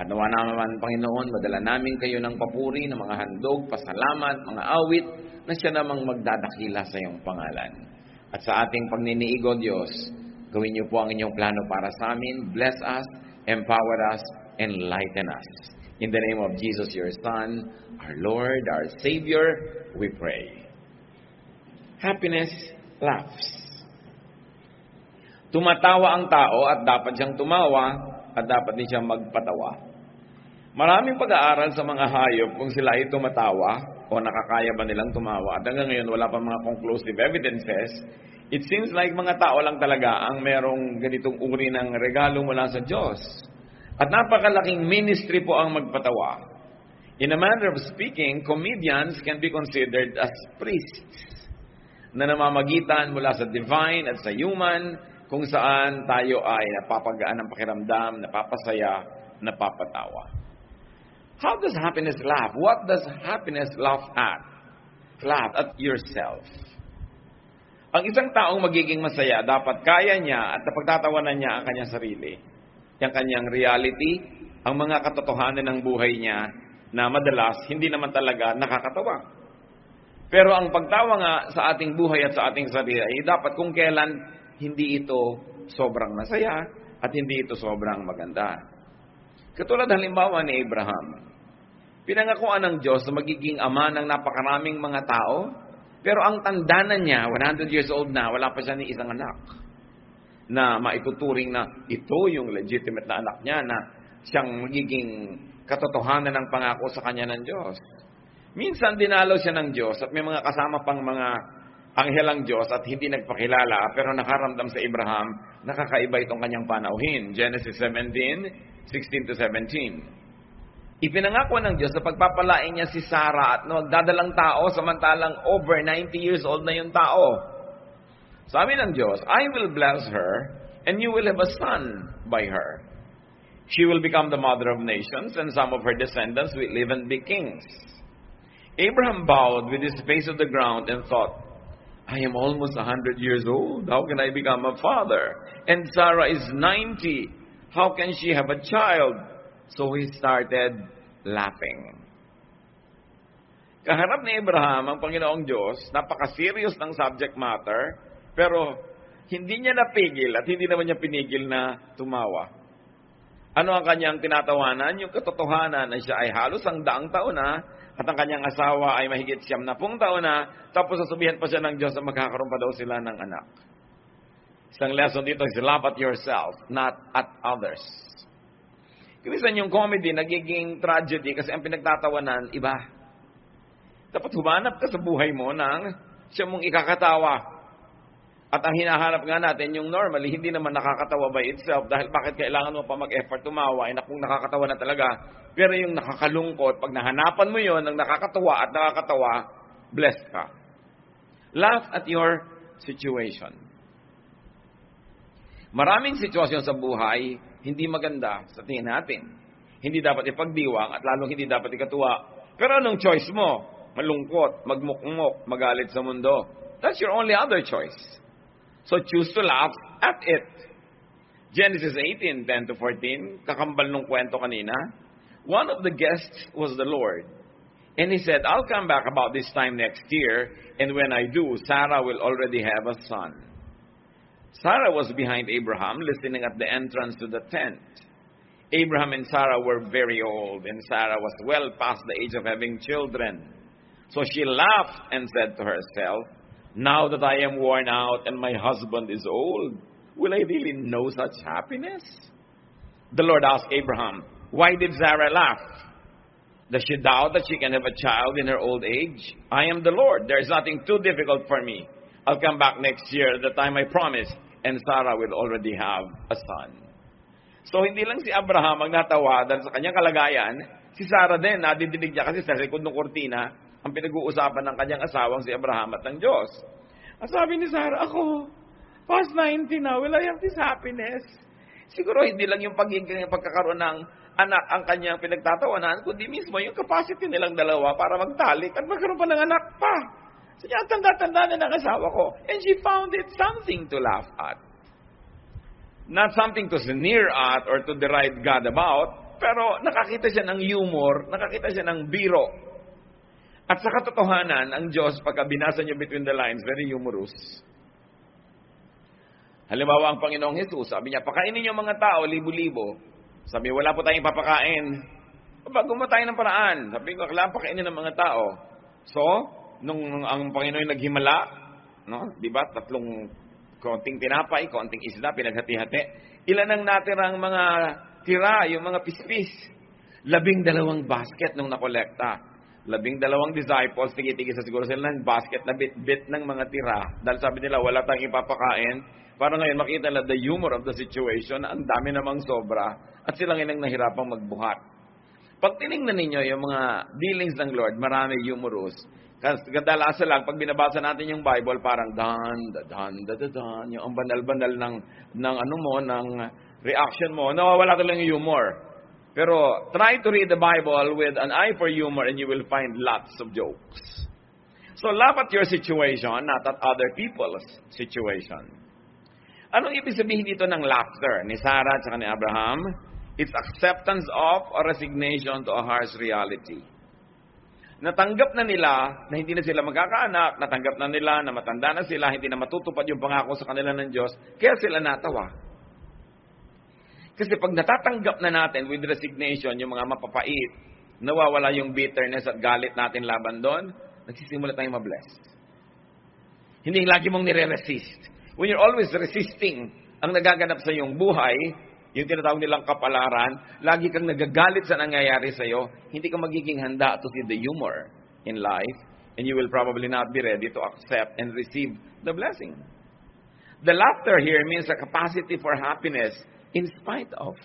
At nawa naman, Panginoon, madala namin kayo ng papuri, ng mga handog, pasalamat, mga awit, na siya namang magdadakila sa iyong pangalan. At sa ating pagniniigo, Diyos, gawin niyo po ang inyong plano para sa amin. Bless us, empower us, enlighten us. In the name of Jesus, your Son, our Lord, our Savior, we pray. Happiness laughs. Tumatawa ang tao at dapat siyang tumawa at dapat din siyang magpatawa. Maraming pag-aaral sa mga hayop kung sila ay tumatawa o nakakaya ba nilang tumawa. At hanggang ngayon, wala pa mga conclusive evidences. It seems like mga tao lang talaga ang merong ganitong uri ng regalo mula sa Diyos. At napakalaking ministry po ang magpatawa. In a manner of speaking, comedians can be considered as priests na namamagitan mula sa divine at sa human kung saan tayo ay napapagaan ng pakiramdam, napapasaya, napapatawa. How does happiness laugh? What does happiness laugh at? Laugh at yourself. Ang isang taong magiging masaya, dapat kaya niya at napagtatawanan niya ang kanyang sarili. Ang kanyang reality, ang mga katotohanan ng buhay niya na madalas hindi naman talaga nakakatawa. Pero ang pagtawa nga sa ating buhay at sa ating sarili ay dapat kung kailan hindi ito sobrang masaya at hindi ito sobrang maganda. Katulad halimbawa ni Abraham. Pinangakuan ng Diyos na magiging ama ng napakaraming mga tao, pero ang tanda na niya, 100 years old na, wala pa siya ni isang anak na maituturing na ito yung legitimate na anak niya na siyang magiging katotohanan ng pangako sa kanya ng Diyos. Minsan dinalaw siya ng Diyos at may mga kasama pang mga anghelang Diyos at hindi nagpakilala pero nakaramdam sa Abraham, nakakaiba itong kanyang panauhin. Genesis 17, 16-17. Ipinangako ng Diyos na pagpapalain niya si Sarah at magdadalang tao samantalang over 90 years old na yung tao. Sabi ng Diyos, I will bless her and you will have a son by her. She will become the mother of nations and some of her descendants will live and be kings. Abraham bowed with his face to the ground and thought, I am almost 100 years old. How can I become a father? And Sarah is 90. How can she have a child? So he started laughing. Kaharap ni Abraham ang Panginoong Diyos, napaka-serious ng subject matter, pero hindi niya napigil at hindi naman niya pinigil na tumawa. Ano ang kanyang tinatawanan? Yung katotohanan na siya ay halos ang 100 taon na at ang kanyang asawa ay mahigit 70 taon na, tapos sasabihan pa siya ng Diyos na magkakaroon pa daw sila ng anak. Isang lesson dito is laugh at yourself, not at others. Minsan yung comedy, nagiging tragedy kasi ang pinagtatawanan, iba. Dapat humanap ka sa buhay mo ng siya mong ikakatawa. At ang hinahanap nga natin, yung normally, hindi naman nakakatawa by itself dahil bakit kailangan mo pa mag-effort tumawa, kung nakakatawa na talaga. Pero yung nakakalungkot, pag nahanapan mo yon ng nakakatawa at nakakatawa, blessed ka. Laugh at your situation. Maraming sitwasyon sa buhay, hindi maganda sa tingin natin. Hindi dapat ipagdiwang at lalong hindi dapat ikatuwa. Pero anong choice mo? Malungkot, magmukmok, magalit sa mundo. That's your only other choice. So choose to laugh at it. Genesis 18, 10-14, kakambal nung kwento kanina. One of the guests was the Lord. And he said, I'll come back about this time next year, and when I do, Sarah will already have a son. Sarah was behind Abraham, listening at the entrance to the tent. Abraham and Sarah were very old, and Sarah was well past the age of having children. So she laughed and said to herself, now that I am worn out and my husband is old, will I really know such happiness? The Lord asked Abraham, why did Sarah laugh? Does she doubt that she can have a child in her old age? I am the Lord. There is nothing too difficult for me. I'll come back next year at the time I promised, and Sarah will already have a son. So hindi lang si Abraham ang natawa dahil sa kanyang kalagayan, si Sarah din, nadidinig niya kasi sa likod ng kurtina, ang pinag-uusapan ng kanyang asawang si Abraham at ng Diyos. At sabi ni Sarah, ako, past 90 na, will I have this happiness? Siguro hindi lang yung pagkakaroon ng anak ang kanyang pinagtatawanan, kundi mismo yung capacity nilang dalawa para magtalik at magkaroon pa ng anak pa. So niya, tanda-tanda na ng asawa ko. And she found it something to laugh at. Not something to sneer at or to deride God about. pero nakakita siya ng humor, nakakita siya ng biro. At sa katotohanan, ang Diyos, pagka binasa niyo between the lines, very humorous. Halimbawa, ang Panginoong Jesus, sabi niya, pakainin niyo mga tao, libo-libo. Sabi, wala po tayong papakain. Bago mo tayo ng paraan. Sabi ko, kailangan pakainin ng mga tao. So, nung ang Panginoon naghimala, no? Di ba? 3 konting tinapay, konting isda, pinaghati-hati. Ilan ang natirang mga tira, yung mga pispis? 12 basket nung nakolekta. 12 disciples, tigi-tigi sa siguro sila ng basket na bit-bit ng mga tira. Dahil sabi nila, wala tayong ipapakain. Para ngayon makita nila the humor of the situation, ang dami namang sobra, at sila ngayon nahirapang magbuhat. Pag tinignan ninyo yung mga dealings ng Lord, marami humorous. Kasi kadalasan lang, pag binabasa natin yung Bible, parang dan, yung ang banal-banal ng reaction mo, nawawala talaga yung humor. Pero try to read the Bible with an eye for humor and you will find lots of jokes. So laugh at your situation, not at other people's situation. Anong ibig sabihin dito ng laughter ni Sarah at ni Abraham? It's acceptance of or resignation to a harsh reality. Natanggap na nila na hindi na sila magkakaanak, natanggap na nila na matanda na sila, hindi na matutupad yung pangako sa kanila ng Diyos, kaya sila natawa. Kasi pag natatanggap na natin with resignation, yung mga mapapait, nawawala yung bitterness at galit natin laban doon, nagsisimula tayong mabless. Hindi lagi mong nire-resist. When you're always resisting ang nagaganap sa iyong buhay, yung tinatawag nilang kapalaran, lagi kang nagagalit sa nangyayari sa iyo, hindi ka magiging handa to see the humor in life, and you will probably not be ready to accept and receive the blessing. The laughter here means a capacity for happiness in spite of.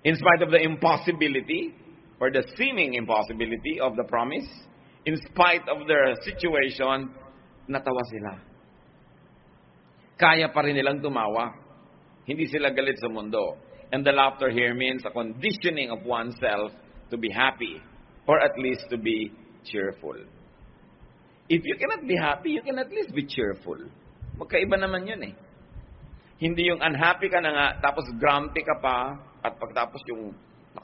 In spite of the impossibility or the seeming impossibility of the promise, in spite of their situation, natawa sila. Kaya pa rin nilang tumawa. Hindi sila galit sa mundo. And the laughter here means a conditioning of oneself to be happy or at least to be cheerful. If you cannot be happy, you can at least be cheerful. Magkaiba naman yun eh. Hindi yung unhappy ka na nga, tapos grumpy ka pa, at pagtapos yung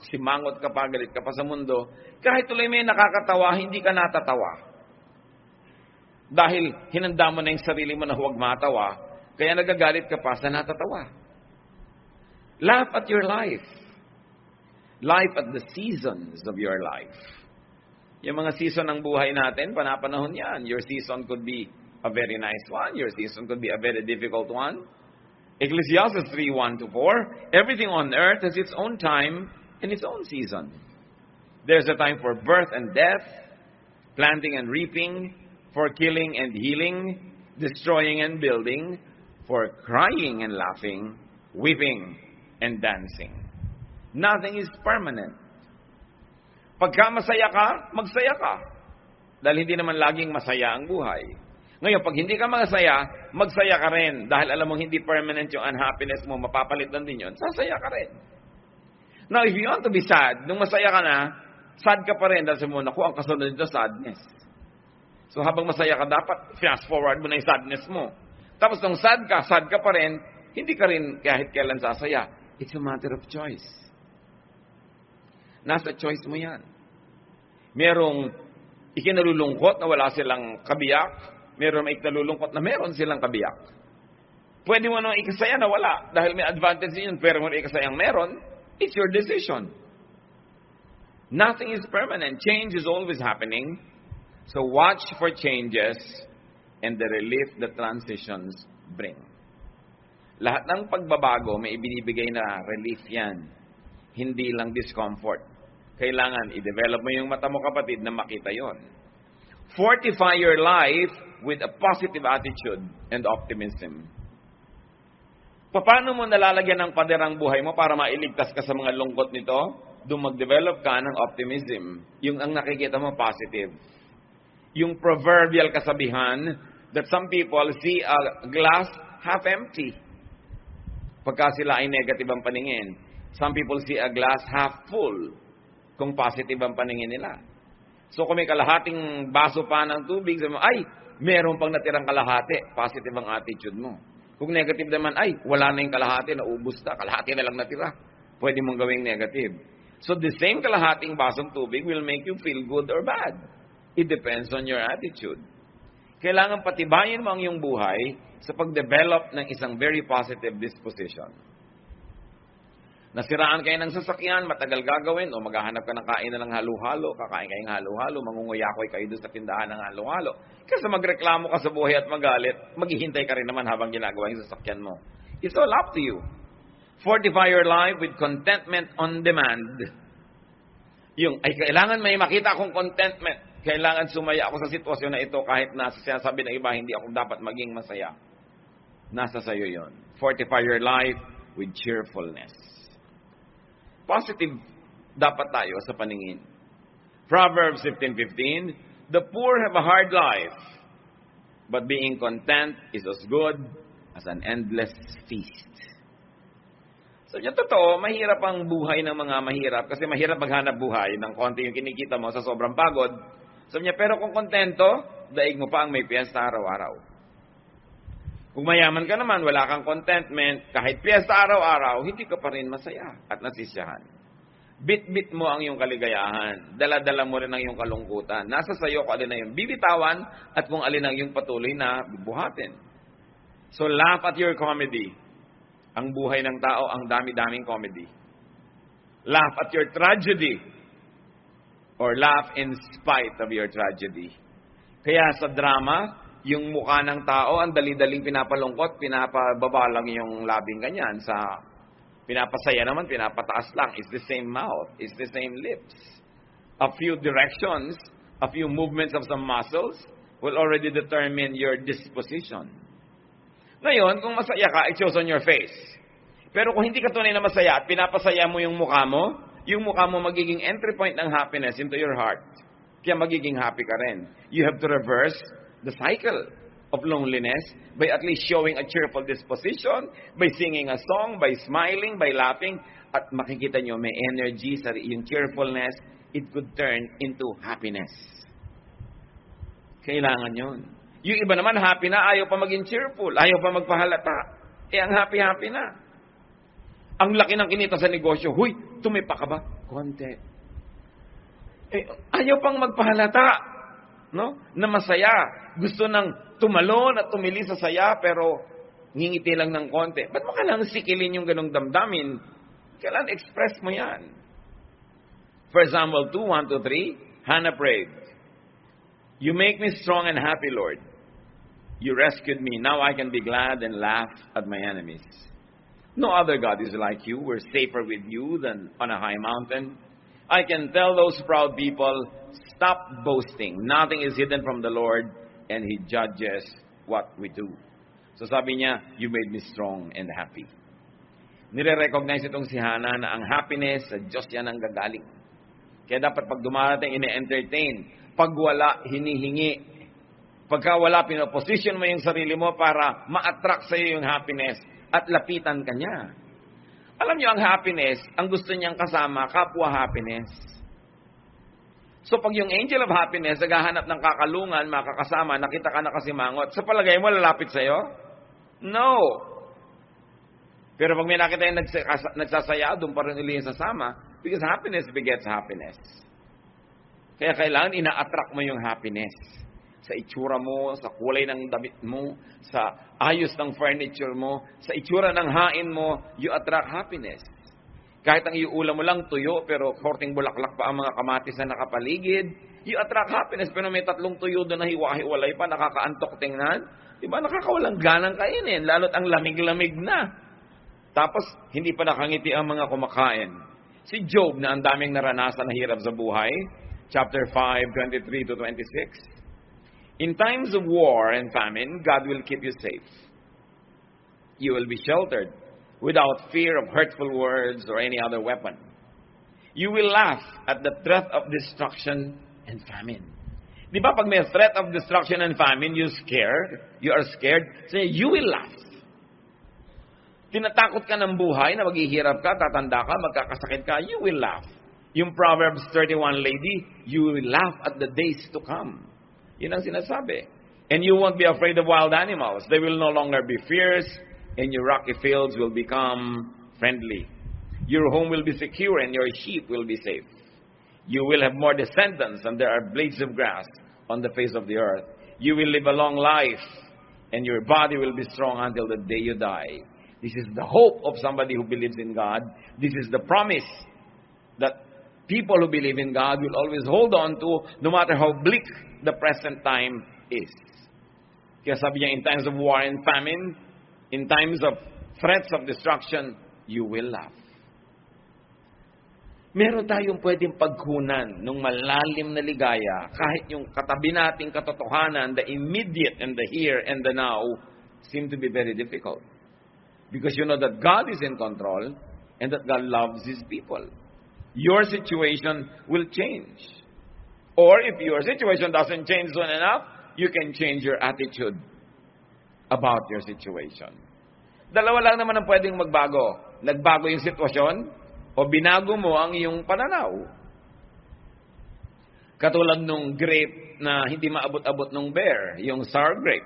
simangot ka pa, galit ka pa sa mundo, kahit tuloy may nakakatawa, hindi ka natatawa. Dahil hinanda mo na yung sarili mo na huwag matawa, kaya nagagalit ka pa sa natatawa. Laugh at your life. Life at the seasons of your life. Yung mga season ng buhay natin, panapanahon yan. Your season could be a very nice one. Your season could be a very difficult one. Ecclesiastes 3:1-4, everything on earth has its own time and its own season. There's a time for birth and death, planting and reaping, for killing and healing, destroying and building, for crying and laughing, weeping and dancing. Nothing is permanent. Pagka masaya ka, magsaya ka. Dahil hindi naman laging masaya ang buhay. Ngayon, pag hindi ka magsaya ka rin. Dahil alam mong hindi permanent yung unhappiness mo, mapapalitan din yun, sasaya ka rin. Now, if you want to be sad, nung masaya ka na, sad ka pa rin dahil sa muna, ang kasunod nito, sadness. So, habang masaya ka, dapat fast forward mo na yung sadness mo. Tapos nung sad ka pa rin, hindi ka rin kahit kailan sasaya. It's a matter of choice. Nasa choice mo yan. Merong ikinalulungkot na wala silang kabiyak. Merong may ikinalulungkot na meron silang kabiyak. Pwede mo nang ikasaya na wala. Dahil may advantage yun, pero mo ikasayang meron, it's your decision. Nothing is permanent. Change is always happening. So watch for changes and the relief that transitions bring. Lahat ng pagbabago, may ibinibigay na relief yan. Hindi lang discomfort. Kailangan i-develop mo yung mata mo, kapatid, na makita yon. Fortify your life with a positive attitude and optimism. Paano mo nalalagyan ng pader ang buhay mo para mailigtas ka sa mga lungkot nito? Doon mag-develop ka ng optimism. Yung ang nakikita mo, positive. Yung proverbial kasabihan that some people see a glass half empty. Pagka sila ay negative ang paningin. Some people see a glass half full kung positive ang paningin nila. So kung may kalahating baso pa ng tubig, sabi mo, ay, meron pang natirang kalahati. Positive ang attitude mo. Kung negative naman, ay, wala na yung kalahati, naubos na, kalahati na lang natira. Pwede mong gawing negative. So the same kalahating basong tubig will make you feel good or bad. It depends on your attitude. Kailangan patibayin mo ang iyong buhay sa pag-develop ng isang very positive disposition. Nasiraan kayo ng sasakyan, matagal gagawin, o maghahanap ka ng kain na ng halo-halo, kakain kayong halo-halo, mangunguyakoy kayo doon sa tindahan ng halo-halo. Kasi magreklamo ka sa buhay at magalit, maghihintay ka rin naman habang ginagawa yung sasakyan mo. It's all up to you. Fortify your life with contentment on demand. Kailangan may makita akong contentment. Kailangan sumaya ako sa sitwasyon na ito kahit nasa sinasabi ng iba, hindi ako dapat maging masaya. Nasa sayo yon. Fortify your life with cheerfulness. Positive dapat tayo sa paningin. Proverbs 15:15, the poor have a hard life, but being content is as good as an endless feast. So, yung totoo, mahirap ang buhay ng mga mahirap kasi mahirap maghanap buhay ng konti yung kinikita mo sa sobrang pagod. Sabi niya, pero kung kontento, daig mo pa ang may piyesta araw-araw. Kung mayaman ka naman, wala kang contentment, kahit piyesta araw-araw, hindi ka pa rin masaya at nasisiyahan. Bit-bit mo ang iyong kaligayahan. Dala-dala mo rin ang iyong kalungkutan. Nasa sayo kung alin na yung bibitawan at kung alin ang iyong patuloy na bubuhatin. So laugh at your comedy. Ang buhay ng tao, ang dami-daming comedy. Laugh at your tragedy. Or laugh in spite of your tragedy. Kaya sa drama, yung mukha ng tao, ang dali-daling pinapalungkot, pinapababa lang yung labing ganyan. Sa pinapasaya naman, pinapataas lang. It's the same mouth. It's the same lips. A few directions, a few movements of some muscles will already determine your disposition. Ngayon, kung masaya ka, it shows on your face. Pero kung hindi ka tunay na masaya at pinapasaya mo yung mukha mo magiging entry point ng happiness into your heart. Kaya magiging happy ka rin. You have to reverse the cycle of loneliness by at least showing a cheerful disposition, by singing a song, by smiling, by laughing, at makikita nyo may energy sa yung cheerfulness, it could turn into happiness. Kailangan yun. Yung iba naman happy na, ayaw pa maging cheerful, ayaw pa magpahalata. Ang happy-happy na. Ang laki ng kinita sa negosyo, huy, tumipa ka ba? Konti. Ayaw pang magpahalata, no? Na masaya. Gusto nang tumalon at tumili sa saya, pero ngingiti lang ng konti. Ba't mo kailangan sikilin yung ganong damdamin? Kailangan express mo yan. For Samuel 2:1-3, Hannah prayed, you make me strong and happy, Lord. You rescued me. Now I can be glad and laugh at my enemies. No other God is like you. We're safer with you than on a high mountain. I can tell those proud people, stop boasting. Nothing is hidden from the Lord, and He judges what we do. So sabi niya, you made me strong and happy. Nire-recognize itong si Hannah na ang happiness sa Diyos yan ang gagaling. Kaya dapat pag dumarating, ine-entertain. Pag wala, hinihingi. Pagka wala, pinoposition mo yung sarili mo para ma-attract sa iyo yung happiness at lapitan ka niya. Alam niyo, ang happiness, ang gusto niyang kasama, kapwa happiness. So pag yung angel of happiness, naghahanap ng kakalungan, makakasama, nakita ka nakasimangot, sa palagay mo, lalapit sa'yo? No. Pero pag may nakita yung nagsasaya, doon pa rin uli yung sasama, because happiness begets happiness. Kaya kailangan ina-attract mo yung happiness. Sa itsura mo, sa kulay ng damit mo, sa ayos ng furniture mo, sa itsura ng hain mo, you attract happiness. Kahit ang iuulam mo lang tuyo, pero korting bulaklak pa ang mga kamatis na nakapaligid, you attract happiness. Pero may 3 tuyo doon na hiwa-hiwalay pa, nakakaantok tingnan. Diba, nakakawalang ganang kainin, lalo't ang lamig-lamig na. Tapos, hindi pa nakangiti ang mga kumakain. Si Job, na ang daming naranasan na hirap sa buhay, chapter 5, 23-26, in times of war and famine, God will keep you safe. You will be sheltered without fear of hurtful words or any other weapon. You will laugh at the threat of destruction and famine. Di ba pag may threat of destruction and famine, you are scared, so you will laugh. Tinatakot ka ng buhay na maghihirap ka, tatanda ka, magkakasakit ka, you will laugh. Yung Proverbs 31 lady, you will laugh at the days to come. Yun ang sinasabi. And you won't be afraid of wild animals. They will no longer be fierce, and your rocky fields will become friendly. Your home will be secure and your sheep will be safe. You will have more descendants and there are blades of grass on the face of the earth. You will live a long life and your body will be strong until the day you die. This is the hope of somebody who believes in God. This is the promise that people who believe in God will always hold on to no matter how bleak the present time is. Kaya sabi niya, in times of war and famine, in times of threats of destruction, you will laugh. Meron tayong pwedeng pagkunan ng malalim na ligaya kahit yung katabi nating katotohanan, the immediate and the here and the now, seem to be very difficult. Because you know that God is in control and that God loves His people. Your situation will change. Or if your situation doesn't change soon enough, you can change your attitude about your situation. Dalawa lang naman ang pwedeng magbago. Nagbago yung sitwasyon o binago mo ang iyong pananaw. Katulad nung grape na hindi maabot-abot nung bear, yung sour grape.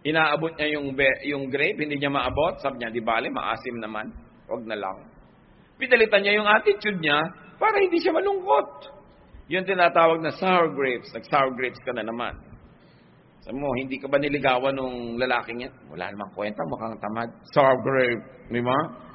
Inaabot niya yung grape, hindi niya maabot. Sabi niya, di bale, maasim naman. Huwag na lang. Pinalitan niya yung attitude niya para hindi siya malungkot. Yun tinatawag na sour grapes. Nag-sour grapes ka na naman. Sabi mo, hindi ka ba niligawan nung lalaking yan? Wala namang kwenta, mukhang tamad. Sour grape, di ba?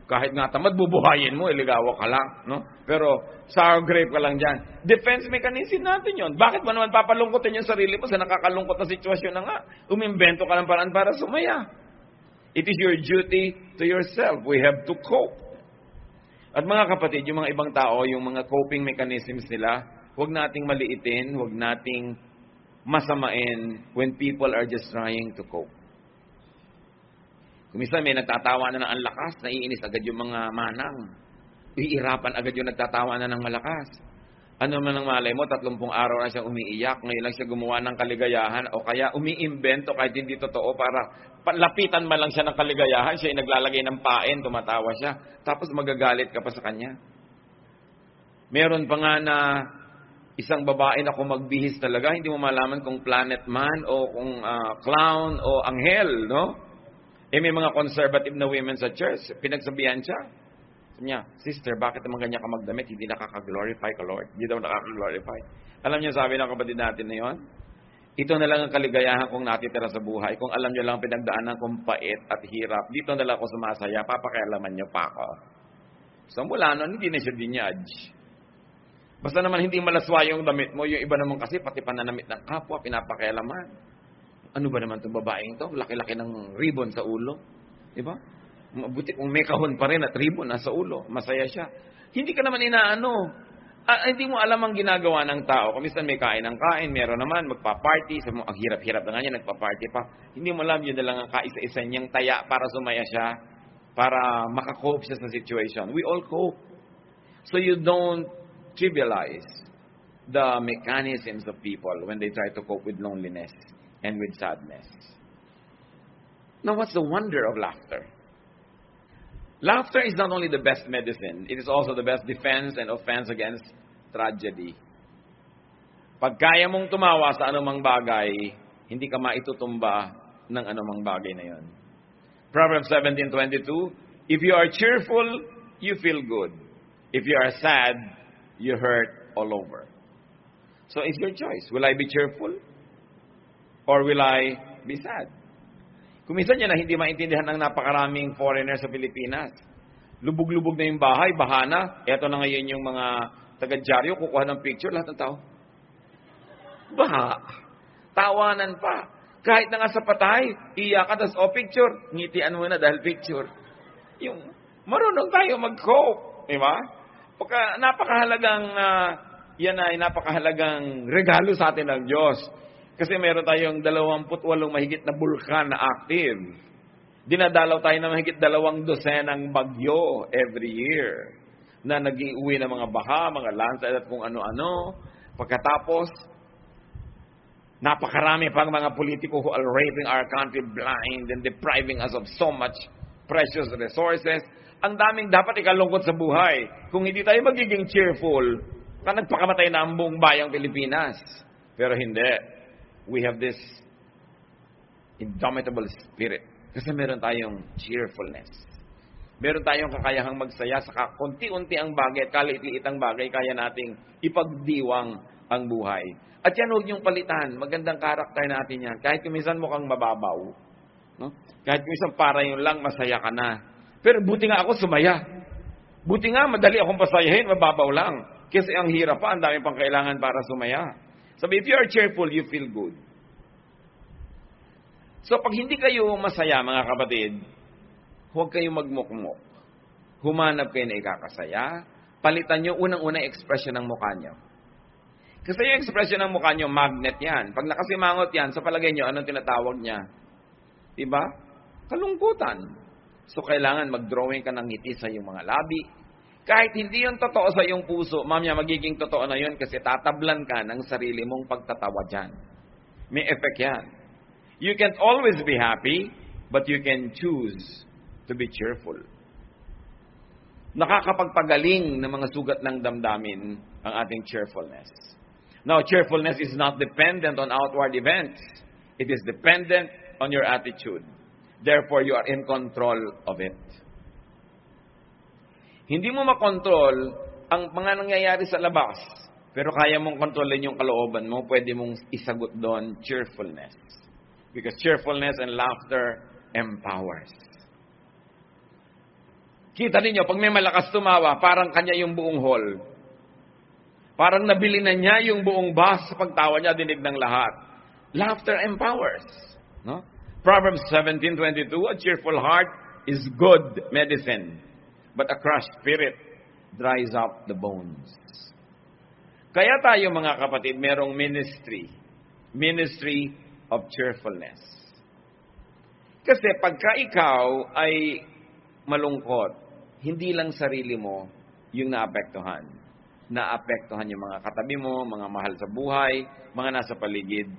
Kahit nga tamad, bubuhayin mo, iligawa ka lang. No? Pero, sour grape ka lang dyan. Defense mechanism natin yon. Bakit mo naman papalungkotin yung sarili mo sa nakakalungkot na sitwasyon na nga? Umimbento ka ng paraan para sumaya. It is your duty to yourself. We have to cope. At mga kapatid, yung mga ibang tao, yung mga coping mechanisms nila, huwag nating maliitin, huwag nating masamain when people are just trying to cope. Kung minsan may nagtatawa na ng ang lakas, naiinis agad yung mga manang. Iirapan agad yung nagtatawa na ng malakas. Ano man ang malay mo, 30 araw na siya umiiyak, ngayon lang siya gumawa ng kaligayahan, o kaya umiimbento kahit hindi totoo para lapitan man lang siya ng kaligayahan, siya ay naglalagay ng pain, tumatawa siya, tapos magagalit ka pa sa kanya. Meron pa nga na isang babae na kung magbihis talaga, hindi mo malaman kung planet man o kung clown o anghel, no? May mga conservative na women sa church, pinagsabihan siya. Sabi niya, sister, bakit naman ganyan ka magdamit? Hindi nakaka-glorify ka, Lord. Hindi daw nakaka-glorify. Alam niyo, sabi ng kapatid natin na yun, ito na lang ang kaligayahan kong natitira sa buhay. Kung alam niyo lang pinagdaanan kong pait at hirap, dito na lang ako sumasaya, papakialaman niyo pa ako. So mula nun, hindi na siya dinyadge. Basta naman hindi malaswa yung damit mo, yung iba naman kasi pati pananamit ng kapwa, pinapakialaman. Ano ba naman itong babaeng to? Laki-laki ng ribbon sa ulo. Diba? Mabuti kung may kahon pa rin at ribbon nasa ulo. Masaya siya. Hindi ka naman inaano. Hindi mo alam ang ginagawa ng tao. Kung minsan may kain ng kain, meron naman, magpa-party. Sabi mo, ang hirap-hirap na nga niya, nagpa-party pa. Hindi mo alam, yun na lang ang kaisa-isa niyang taya para sumaya siya, para makakope siya sa situation. We all cope. So you don't trivialize the mechanisms of people when they try to cope with loneliness and with sadness. Now, what's the wonder of laughter? Laughter is not only the best medicine, it is also the best defense and offense against tragedy. Pag kaya mong tumawa sa anumang bagay, hindi ka maitutumba ng anumang bagay na yon. Proverbs 17:22, if you are cheerful, you feel good. If you are sad, you hurt all over. So it's your choice. Will I be cheerful? Or will I be sad? Kung minsan yan na hindi maintindihan ng napakaraming foreigner sa Pilipinas. Lubog-lubog na yung bahay, baha na. Eto na ngayon yung mga taga-dyaryo, kukuha ng picture, lahat ng tao. Baha. Tawanan pa. Kahit na nga sa patay, iyak ka, tapos picture. Ngitian mo na dahil picture. Yung marunong tayo mag-cope. Diba? Pagka napakahalagang, yan ay napakahalagang regalo sa atin ng Diyos. Kasi meron tayong 28 mahigit na bulkan na active. Dinadalaw tayo ng mahigit 200 bagyo every year na nag-iuwi ng mga baha, mga landslide at kung ano-ano. Pagkatapos, napakarami pang mga politiko who are raping our country blind and depriving us of so much precious resources. Ang daming dapat ikalungkot sa buhay. Kung hindi tayo magiging cheerful, nagpakamatay na ang buong bayang Pilipinas. Pero hindi. We have this indomitable spirit. Kasi meron tayong cheerfulness. Meron tayong kakayahang magsaya sa konti-unti ang bagay at kaliit-liit ang bagay, kaya nating ipagdiwang ang buhay. At yan, huwag niyong palitan. Magandang karakter natin yan. Kahit kuminsan mukhang mababaw. No? Kahit kuminsan para yun lang, masaya ka na. Pero buti nga ako sumaya. Buti nga, madali akong pasayahin, mababaw lang. Kasi ang hirap pa, ang dami pang kailangan para sumaya. Sabi, if you are cheerful, you feel good. So, pag hindi kayo masaya, mga kapatid, huwag kayong magmukmok. Humanap kayo na ikakasaya. Palitan nyo unang-unang ekspresyon ng mukha nyo. Kasi yung ekspresyon ng mukha nyo, magnet yan. Pag nakasimangot yan, sa palagay nyo, anong tinatawag niya? Diba? Kalungkutan. So, kailangan mag-drawing ka ng ngiti sa iyong mga labi. Kahit hindi yun totoo sa iyong puso, mamaya magiging totoo na yun kasi tatablan ka ng sarili mong pagtatawa dyan. May effect yan. You can't always be happy, but you can choose to be cheerful. Nakakapagpagaling ng mga sugat ng damdamin ang ating cheerfulness. Now, cheerfulness is not dependent on outward events. It is dependent on your attitude. Therefore, you are in control of it. Hindi mo makontrol ang mga nangyayari sa labas, pero kaya mong kontrolin yung kalooban mo, pwede mong isagot doon cheerfulness. Because cheerfulness and laughter empowers. Kita ninyo, pag may malakas tumawa, parang kanya yung buong hall. Parang nabili na niya yung buong bus sa pagtawa niya, dinig ng lahat. Laughter empowers. No? Proverbs 17:22, a cheerful heart is good medicine, but a crushed spirit dries up the bones. Kaya tayo, mga kapatid, merong ministry of cheerfulness. Kasi pagka ikaw ay malungkot, hindi lang sarili mo yung naapektuhan. Naapektuhan yung mga katabi mo, mga mahal sa buhay, mga nasa paligid.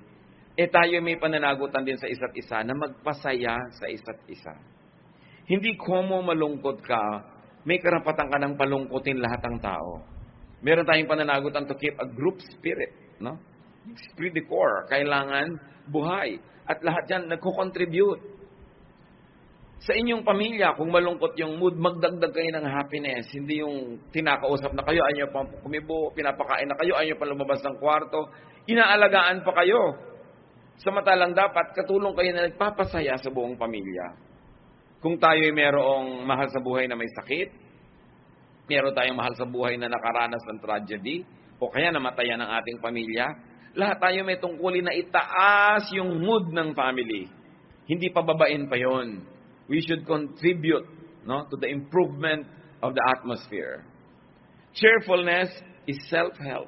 Tayo may pananagutan din sa isa't isa na magpasaya sa isa't isa. Hindi komo malungkot ka, may karapatan ka ng palungkutin lahat ng tao. Meron tayong pananagutan to keep a group spirit, no? Esprit de corps, kailangan buhay. At lahat yan nagko-contribute. Sa inyong pamilya, kung malungkot yung mood, magdagdag kayo ng happiness. Hindi yung tinakausap na kayo, ayaw pa kumibo, pinapakain na kayo, ayaw pa lumabas ng kwarto. Inaalagaan pa kayo. Samantalang dapat katulong kayo na nagpapasaya sa buong pamilya. Kung tayo ay merong mahal sa buhay na may sakit, meron tayong mahal sa buhay na nakaranas ng tragedy, o kaya namatayan ng ating pamilya, lahat tayo may tungkulin na itaas yung mood ng family. Hindi pababain pa yon. We should contribute, no, to the improvement of the atmosphere. Cheerfulness is self-help.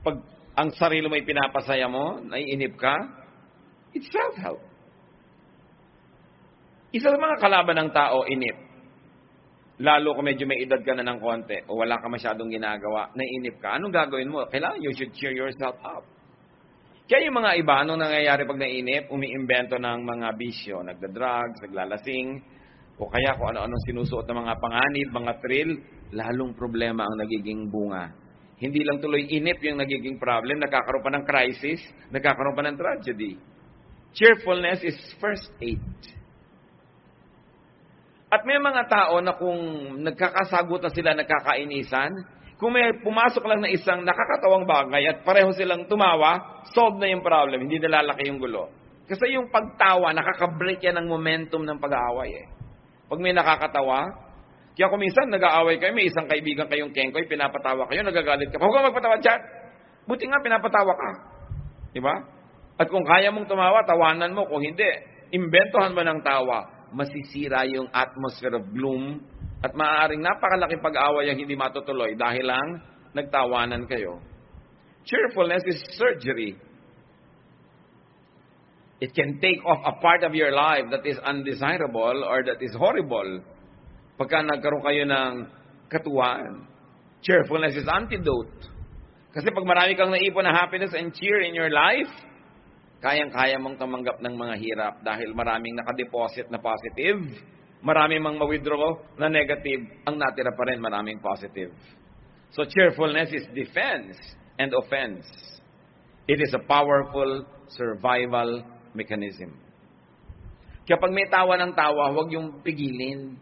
Pag ang sarili mo ay pinapasaya mo, naiinip ka, it's self-help. Isa sa mga kalaban ng tao, inip. Lalo kung medyo may edad ka na ng konti o wala ka masyadong ginagawa, naiinip ka. Anong gagawin mo? Kailangan you should cheer yourself up. Kaya yung mga iba, anong nangyayari pag naiinip? Umiimbento ng mga bisyo, nagda-drugs, naglalasing, o kaya kung ano-anong sinusuot ng mga panganib, mga thrill, lalong problema ang nagiging bunga. Hindi lang tuloy inip yung nagiging problem, nagkakaroon pa ng crisis, nagkakaroon pa ng tragedy. Cheerfulness is first aid. At may mga tao na kung nagkakasagutan sila, nagkakainisan, kung may pumasok lang na isang nakakatawang bagay at pareho silang tumawa, solve na yung problem, hindi nalalaki yung gulo. Kasi yung pagtawa, nakaka-break yan ng momentum ng pag-aaway eh. Pag may nakakatawa, kaya kung minsan nag-aaway kayo, may isang kaibigan kayong kengkoy, pinapatawa kayo, nagagalit ka. Huwag kang magpatawa dyan. Buti nga, pinapatawa ka. Diba? At kung kaya mong tumawa, tawanan mo. Kung hindi, imbentohan mo ng tawa. Masisira yung atmosphere of gloom at maaaring napakalaking pag-aaway ang hindi matutuloy dahil lang nagtawanan kayo. Cheerfulness is surgery. It can take off a part of your life that is undesirable or that is horrible. Pagka nagkaroon kayo ng katuwaan. Cheerfulness is antidote. Kasi pag marami kang naipon na happiness and cheer in your life, kayang-kaya mong tumanggap ng mga hirap dahil maraming nakadeposit na positive, maraming mang ma-withdraw na negative, ang natira pa rin maraming positive. So cheerfulness is defense and offense. It is a powerful survival mechanism. Kapag may tawa ng tawa, huwag yung pigilin.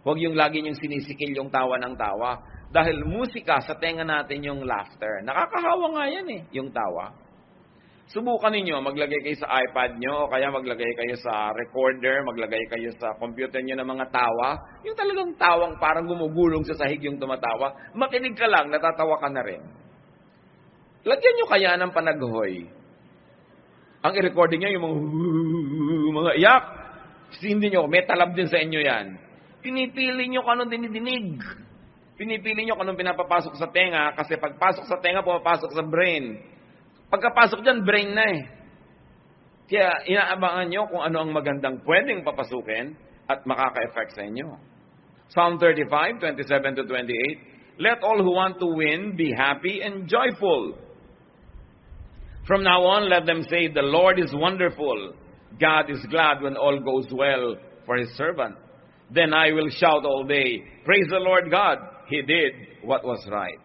Huwag yung lagi yung sinisikil yung tawa ng tawa. Dahil musika, sa tenga natin yung laughter. Nakakahawa nga yan yung tawa. Subukan ninyo, maglagay kayo sa iPad nyo, o kaya maglagay kayo sa recorder, maglagay kayo sa computer nyo ng mga tawa. Yung talagang tawang parang gumugulong sa sahig yung tumatawa. Makinig ka lang, natatawa ka na rin. Lagyan nyo kaya ng panaghoy. Ang i-recording nyo, yung mga iyak. Hindi nyo, may talab din sa inyo yan. Pinipili nyo kung anong dinidinig. Pinipili nyo kung anong pinapapasok sa tenga, kasi pagpasok sa tenga, pumapasok sa brain. Pagkapasok dyan, brain na Kaya inaabangan nyo kung ano ang magandang pwedeng papasukin at makaka-effect sa inyo. Psalm 35, 27-28, let all who want to win be happy and joyful. From now on, let them say, the Lord is wonderful. God is glad when all goes well for His servant. Then I will shout all day, praise the Lord God. He did what was right.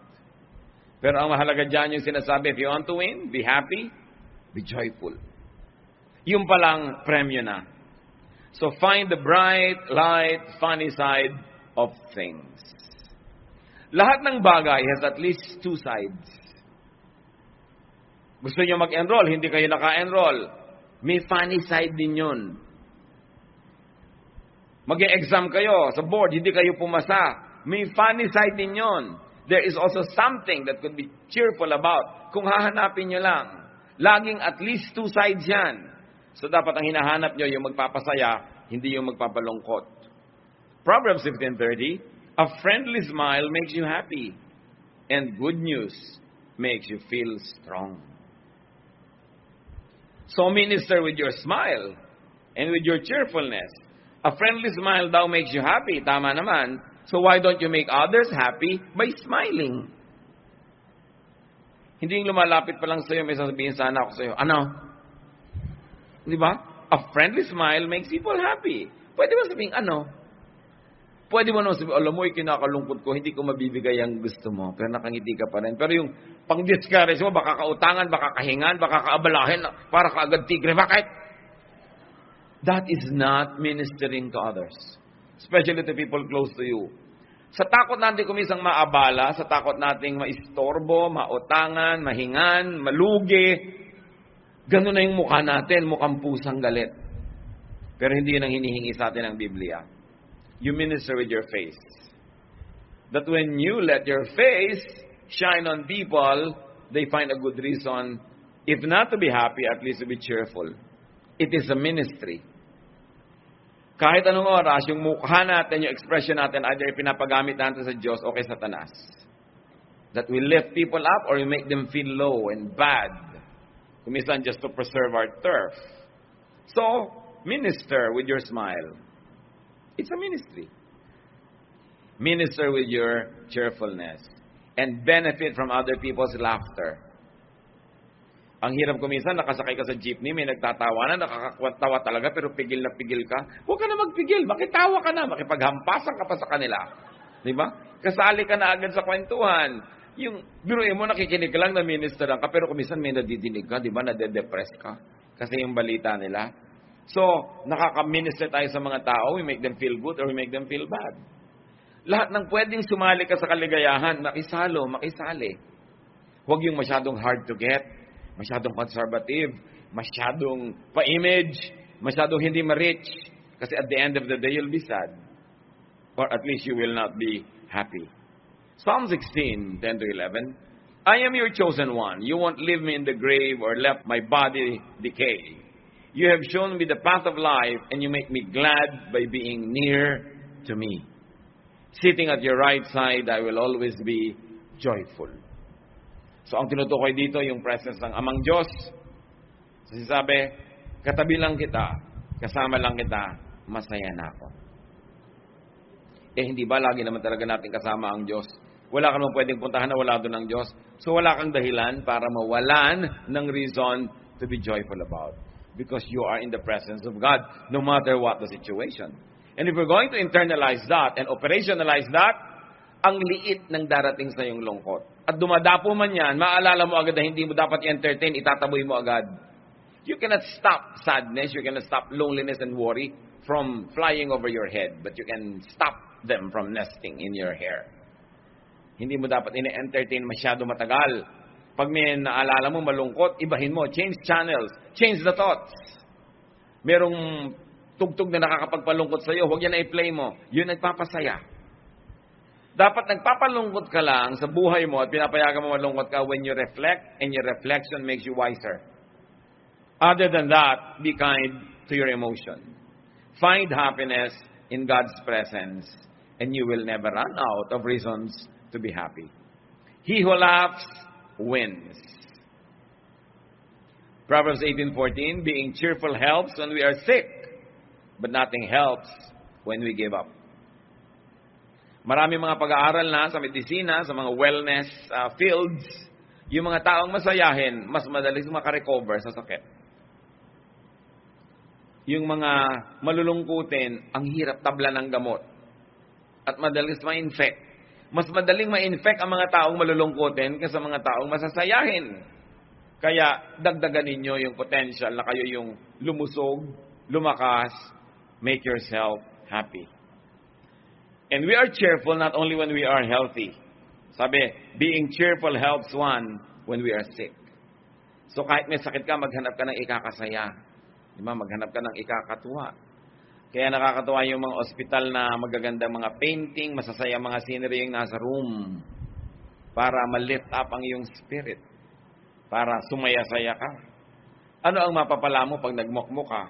Pero ang mahalaga dyan yung sinasabi, if you want to win, be happy, be joyful. Yung palang premyo na. So find the bright, light, funny side of things. Lahat ng bagay has at least two sides. Gusto nyo mag-enroll, hindi kayo naka-enroll. May funny side din yun. Mag-e-exam kayo sa board, hindi kayo pumasa. May funny side din yun. There is also something that could be cheerful about. Kung hahanapin nyo lang. Laging at least two sides yan. So dapat ang hinahanap nyo yung magpapasaya, hindi yung magpapalungkot. Proverbs 15:30, a friendly smile makes you happy, and good news makes you feel strong. So minister with your smile and with your cheerfulness. A friendly smile daw makes you happy. Tama naman. So why don't you make others happy by smiling? Hindi yung lumalapit pa lang sa'yo, may sasabihin sana ako sa'yo. Ano? Di ba? A friendly smile makes people happy. Pwede mo sabihin, ano? Pwede mo naman sabihin, alam mo, kinakalungkot ko, hindi ko mabibigay ang gusto mo. Pero nakangiti ka pa rin. Pero yung pang-discourage mo, baka kautangan, baka kahingan, baka kaabalahin, para kaagad tigre. Bakit? That is not ministering to others. Especially to people close to you. Sa takot natin kumisang maabala, sa takot nating maistorbo, mautangan, mahingan, malugi, ganun na yung mukha natin, mukhang pusang galit. Pero hindi yun ang hinihingi sa atin ng Biblia. You minister with your face. That when you let your face shine on people, they find a good reason, if not to be happy, at least to be cheerful. It is a ministry. Kahit anong oras, yung mukha natin, yung expression natin, either pinapagamit natin sa Diyos o kay Satanas. That we lift people up or we make them feel low and bad. Kumisan just to preserve our turf. So, minister with your smile. It's a ministry. Minister with your cheerfulness. And benefit from other people's laughter. Ang hirap kuminsan, nakasakay ka sa jeepney, may nagtatawanan, nakakatawa talaga, pero pigil na pigil ka. Huwag ka na magpigil, makitawa ka na, makipaghampasan ka pa sa kanila. Di ba? Kasali ka na agad sa kwentuhan. Yung biruin mo, nakikinig ka lang na ministeran ka, pero kuminsan may nadidinig ka, di ba? Nade-depress ka. Kasi yung balita nila. So, nakaka-minister tayo sa mga tao, we make them feel good or we make them feel bad. Lahat ng pwedeng sumali ka sa kaligayahan, makisali. Huwag yung masyadong hard to get, masyadong conservative, masyadong pa-image, masyadong hindi ma-rich. Kasi at the end of the day, you'll be sad. Or at least you will not be happy. Psalm 16, 10-11. I am your chosen one. You won't leave me in the grave or let my body decay. You have shown me the path of life, and you make me glad by being near to me. Sitting at your right side, I will always be joyful. So, ang tinutukoy dito, yung presence ng Amang Diyos. So, sabi, katabi lang kita, kasama lang kita, masaya na ako. Hindi ba lagi naman talaga natin kasama ang Diyos? Wala ka naman pwedeng puntahan na wala doon ang Diyos. So, wala kang dahilan para mawalan ng reason to be joyful about. Because you are in the presence of God, no matter what the situation. And if we're going to internalize that and operationalize that, ang liit ng darating sa iyong lungkot. At dumadapo man yan, maalala mo agad na hindi mo dapat i-entertain, itataboy mo agad. You cannot stop sadness, you cannot stop loneliness and worry from flying over your head, but you can stop them from nesting in your hair. Hindi mo dapat ine-entertain masyado matagal. Pag may naalala mo malungkot, ibahin mo, change channels, change the thoughts. Merong tugtog na nakakapagpalungkot sa'yo, huwag yan na i-play mo. Yun nagpapasaya. Dapat nagpapalungkot ka lang sa buhay mo at pinapayagan mo malungkot ka when you reflect, and your reflection makes you wiser. Other than that, be kind to your emotion. Find happiness in God's presence, and you will never run out of reasons to be happy. He who laughs wins. Proverbs 18:14, being cheerful helps when we are sick, but nothing helps when we give up. Marami mga pag-aaral na sa medisina, sa mga wellness fields, yung mga taong masayahin, mas madaling makarecover sa sakit. Yung mga malulungkutin, ang hirap tabla ng gamot. At madaling ma-infect. Mas madaling ma-infect ang mga taong malulungkutin kaysa mga taong masasayahin. Kaya dagdagan ninyo yung potential na kayo yung lumusog, lumakas, make yourself happy. And we are cheerful not only when we are healthy. Sabi, being cheerful helps one when we are sick. So kahit may sakit ka, maghanap ka ng ikakasaya. Diba? Maghanap ka ng ikakatuwa. Kaya nakakatuwa yung mga ospital na magagandang mga painting, masasaya mga scenery yung nasa room. Para ma-lift up ang iyong spirit. Para sumaya-saya ka. Ano ang mapapala mo pag nagmukmuk ka?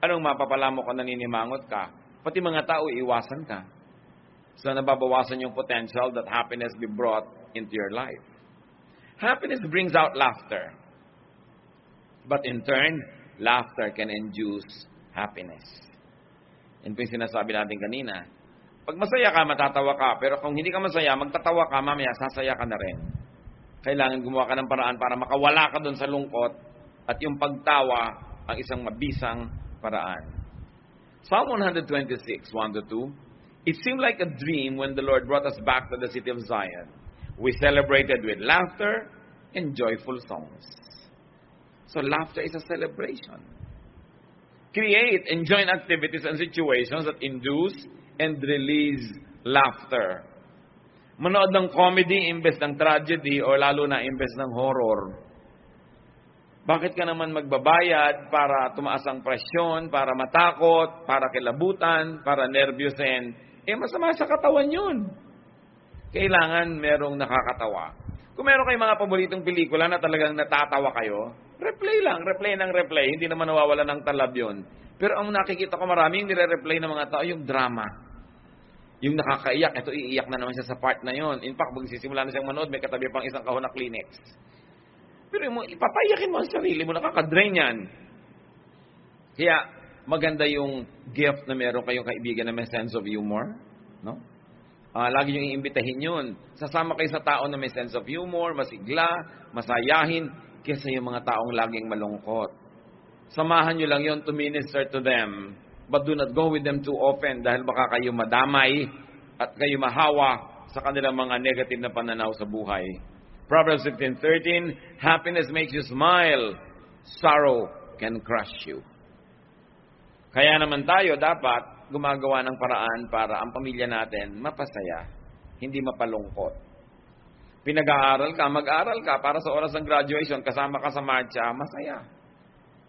Ano ang mapapala mo kung naninimangot ka? Pati mga tao, iwasan ka. So nababawasan yung potential that happiness be brought into your life. Happiness brings out laughter. But in turn, laughter can induce happiness. Yan po yung sinasabi natin kanina. Pag masaya ka, matatawa ka. Pero kung hindi ka masaya, magtatawa ka, mamaya sasaya ka na rin. Kailangan gumawa ka ng paraan para makawala ka doon sa lungkot at yung pagtawa ang isang mabisang paraan. Psalm 126, 1-2. It seemed like a dream when the Lord brought us back to the city of Zion. We celebrated with laughter and joyful songs. So laughter is a celebration. Create and join activities and situations that induce and release laughter. Manood ng comedy imbes ng tragedy o lalo na imbes ng horror. Bakit ka naman magbabayad para tumaas ang presyon, para matakot, para kilabutan, para nervyusin? Masama sa katawan yun. Kailangan merong nakakatawa. Kung meron kayong mga paboritong pelikula na talagang natatawa kayo, replay lang, replay ng replay. Hindi naman nawawala ng talab yun. Pero ang nakikita ko maraming nire-replay ng mga tao, yung drama. Yung nakakaiyak, ito iiyak na naman siya sa part na yun. In fact, magsisimula na siyang manood, may katabi pang isang kahon na Kleenex. Pero ipapayakin mo ang sarili mo, nakakadrain yan. Kaya, maganda yung gift na meron kayong kaibigan na may sense of humor. No? Lagi yung iimbitahin yun. Sasama kayo sa tao na may sense of humor, masigla, masayahin, kaysa yung mga taong laging malungkot. Samahan nyo lang yun to minister to them. But do not go with them too often dahil baka kayo madamay at kayo mahawa sa kanilang mga negative na pananaw sa buhay. Proverbs 15:13, happiness makes you smile, sorrow can crush you. Kaya naman tayo dapat gumagawa ng paraan para ang pamilya natin mapasaya, hindi mapalungkot. Pinag-aaral ka, mag-aaral ka para sa oras ng graduation, kasama ka sa marcha, masaya.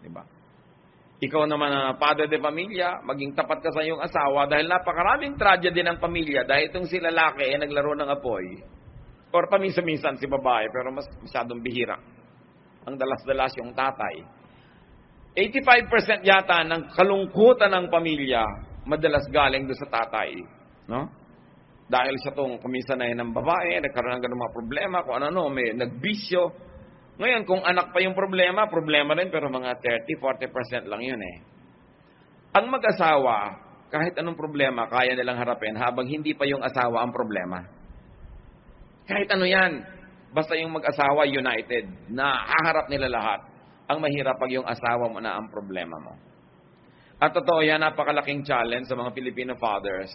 Diba? Ikaw naman na padre de pamilya, maging tapat ka sa iyong asawa dahil napakaraming tragedy ng pamilya dahil itong si lalaki ay naglaro ng apoy. Or paminsan-minsan si babae, pero mas masyadong bihira. Ang dalas-dalas yung tatay. 85% yata ng kalungkutan ng pamilya madalas galing doon sa tatay. No? Dahil siya itong kumisanay ng babae, nagkaroon ng ganung mga problema, kung ano-ano, may nagbisyo. Ngayon, kung anak pa yung problema rin, pero mga 30-40% lang yun eh. Ang mag-asawa, kahit anong problema, kaya nilang harapin habang hindi pa yung asawa ang problema. Kahit ano yan, basta yung mag-asawa united, na haharap nila lahat. Ang mahirap pag yung asawa mo na ang problema mo. At totoo yan, napakalaking challenge sa mga Filipino fathers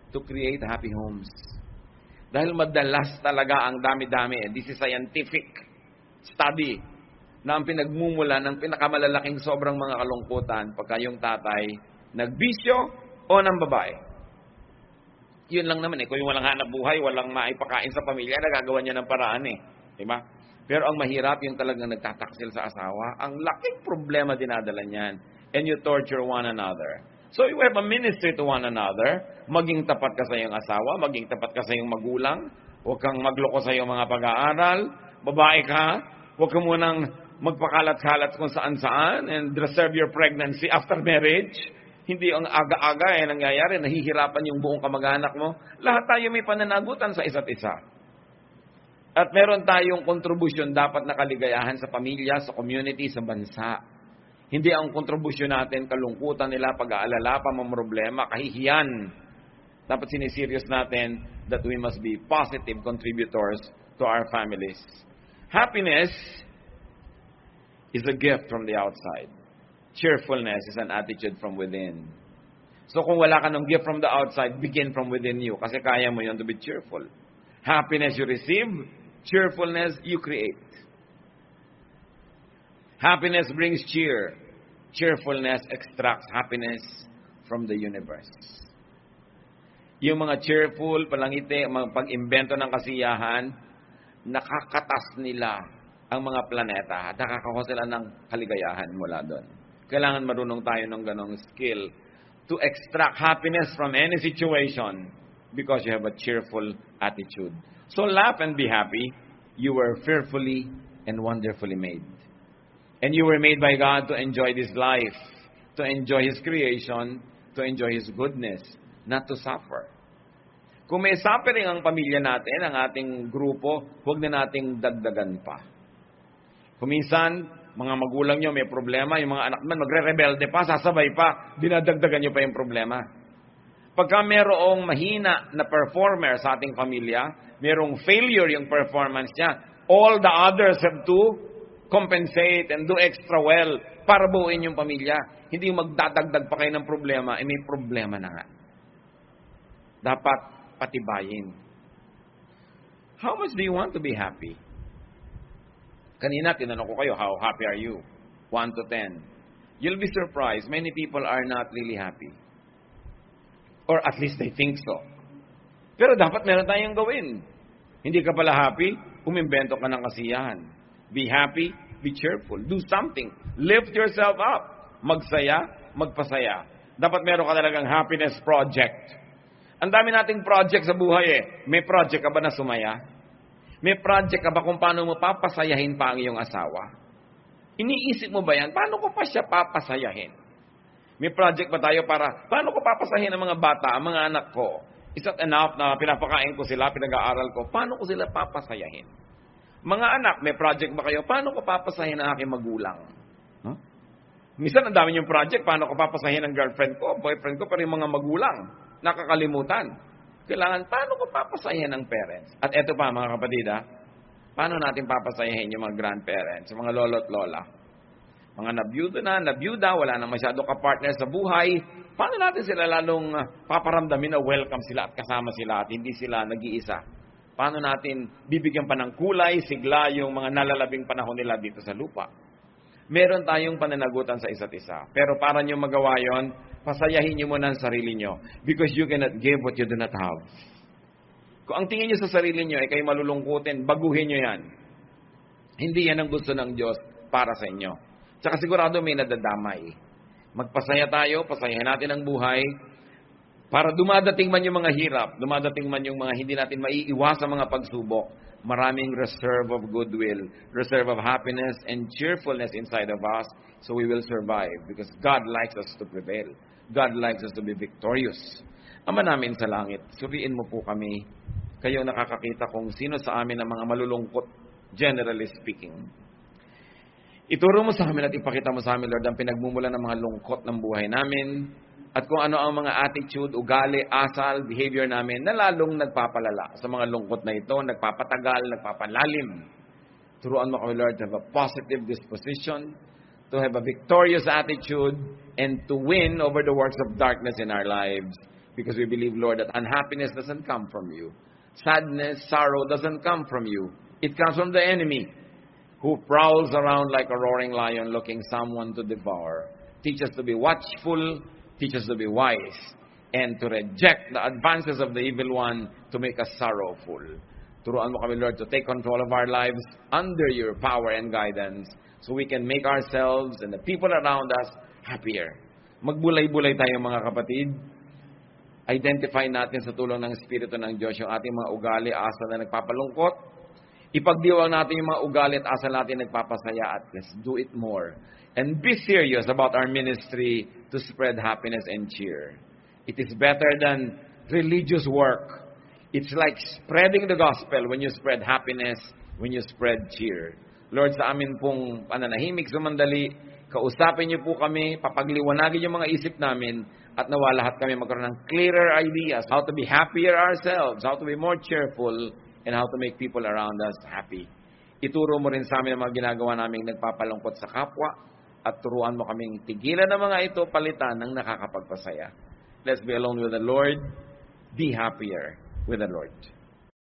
to create happy homes. Dahil madalas talaga ang dami-dami. This is scientific study. na ang pinagmumula ng pinakamalalaking sobrang mga kalungkutan pagka yung tatay nagbisyo o ng babae. Yun lang naman kung yung walang hanap buhay, walang maipakain sa pamilya, nagagawa niya ng paraan Diba? Pero ang mahirap yung talagang nagtataksil sa asawa, ang laking problema dinadala niyan. And you torture one another. So you have a ministry to one another. Maging tapat ka sa iyong asawa, maging tapat ka sa iyong magulang. Huwag kang magloko sa iyong mga pag-aaral. Babae ka, huwag ka munang magpakalat-kalat kung saan-saan and reserve your pregnancy after marriage. Hindi ang aga-aga nangyayari, nahihirapan yung buong kamag-anak mo. Lahat tayo may pananagutan sa isa't isa. At meron tayong kontribusyon dapat na kaligayahan sa pamilya, sa community, sa bansa. Hindi ang kontribusyon natin, kalungkutan nila, pag-aalala, pamamroblema, kahihiyan. Dapat siniserious natin that we must be positive contributors to our families. Happiness is a gift from the outside. Cheerfulness is an attitude from within. So kung wala ka ng gift from the outside, begin from within you. Kasi kaya mo yun to be cheerful. Happiness you receive, cheerfulness you create. Happiness brings cheer. Cheerfulness extracts happiness from the universe. Yung mga cheerful, palangiti, mga pag-imbento ng kasiyahan, nakakatas nila ang mga planeta at nakakakuha sila ng kaligayahan mula doon. Kailangan marunong tayo ng ganong skill to extract happiness from any situation because you have a cheerful attitude. So laugh and be happy. You were fearfully and wonderfully made. And you were made by God to enjoy this life, to enjoy His creation, to enjoy His goodness, not to suffer. Kung may suffering ang pamilya natin, ang ating grupo, huwag na nating dagdagan pa. Kung minsan, mga magulang nyo may problema, yung mga anak naman magre-rebelde pa, sasabay pa, dinadagdagan nyo pa yung problema. Pagka merong mahina na performer sa ating pamilya, merong failure yung performance niya, all the others have to compensate and do extra well para buuin yung pamilya. Hindi yung magdadagdag pa kayo ng problema, may problema na nga. Dapat patibayin. How much do you want to be happy? Kanina, tinanong ko kayo, how happy are you? 1 to 10. You'll be surprised. Many people are not really happy. Or at least they think so. Pero dapat meron tayong gawin. Hindi ka pala happy, umimbento ka ng kasiyahan. Be happy, be cheerful. Do something. Lift yourself up. Magsaya, magpasaya. Dapat meron ka talagang happiness project. Ang dami nating project sa buhay May project ka ba na sumaya? May project ka ba kung paano mo papasayahin pa ang iyong asawa? Iniisip mo ba yan? Paano ko pa siya papasayahin? May project ba tayo para, paano ko papasayahin ang mga bata, ang mga anak ko? Is that enough na pinapakain ko sila, pinag-aaral ko? Paano ko sila papasayahin? Mga anak, may project ba kayo? Paano ko papasayahin ang aking magulang? Huh? Minsan, ang dami yung project, paano ko papasayahin ang girlfriend ko, boyfriend ko, pero yung mga magulang, nakakalimutan. Kailangan, paano ko papasayahin ang parents? At eto pa, mga kapatid, paano natin papasayahin yung mga grandparents, yung mga lolo at lola? Mga nabiyuda, wala na masyado ka-partner sa buhay. Paano natin sila lalong paparamdamin na welcome sila at kasama sila at hindi sila nag-iisa? Paano natin bibigyan pa ng kulay, sigla yung mga nalalabing panahon nila dito sa lupa? Meron tayong pananagutan sa isa't isa. Pero para nyo magawa yon, pasayahin nyo muna ang sarili nyo. Because you cannot give what you do not have. Kung ang tingin nyo sa sarili nyo ay kayo malulungkutin, baguhin nyo yan. Hindi yan ang gusto ng Diyos para sa inyo. Tsaka sigurado may nadadamay. Magpasaya tayo, pasayahin natin ang buhay. Para dumadating man yung mga hirap, dumadating man yung mga hindi natin maiiwas sa mga pagsubok, maraming reserve of goodwill, reserve of happiness and cheerfulness inside of us, so we will survive because God likes us to prevail. God likes us to be victorious. Ama namin sa langit, suriin mo po kami, kayo nakakakita kung sino sa amin ang mga malulungkot, generally speaking. Ituro mo sa amin at ipakita mo sa amin, Lord, ang pinagmumula ng mga lungkot ng buhay namin, at kung ano ang mga attitude, ugali, asal, behavior namin na lalong nagpapalala sa mga lungkot na ito, nagpapatagal, nagpapalalim. Turuan mo kami, Lord, to have a positive disposition, to have a victorious attitude, and to win over the works of darkness in our lives. Because we believe, Lord, that unhappiness doesn't come from you. Sadness, sorrow doesn't come from you. It comes from the enemy, who prowls around like a roaring lion looking someone to devour. Teach us to be watchful, teach us to be wise, and to reject the advances of the evil one to make us sorrowful. Turuan mo kami, Lord, to take control of our lives under your power and guidance so we can make ourselves and the people around us happier. Magbulay-bulay tayo mga kapatid. Identify natin sa tulong ng Espiritu ng Diyos yung ating mga ugali, asal na nagpapalungkot. Ipagdiwang natin yung mga ugali at asal natin nagpapasaya at let's do it more. And be serious about our ministry to spread happiness and cheer. It is better than religious work. It's like spreading the gospel when you spread happiness, when you spread cheer. Lord, sa amin pong pananahimik sumandali, kausapin niyo po kami, papagliwanagin yung mga isip namin, at nawa lahat kami magkaroon ng clearer ideas how to be happier ourselves, how to be more cheerful, and how to make people around us happy. Ituro mo rin sa amin ang mga ginagawa namin nagpapalungkot sa kapwa, at turuan mo kaming tigilan ng mga ito, palitan ng nakakapagpasaya. Let's be alone with the Lord. Be happier with the Lord.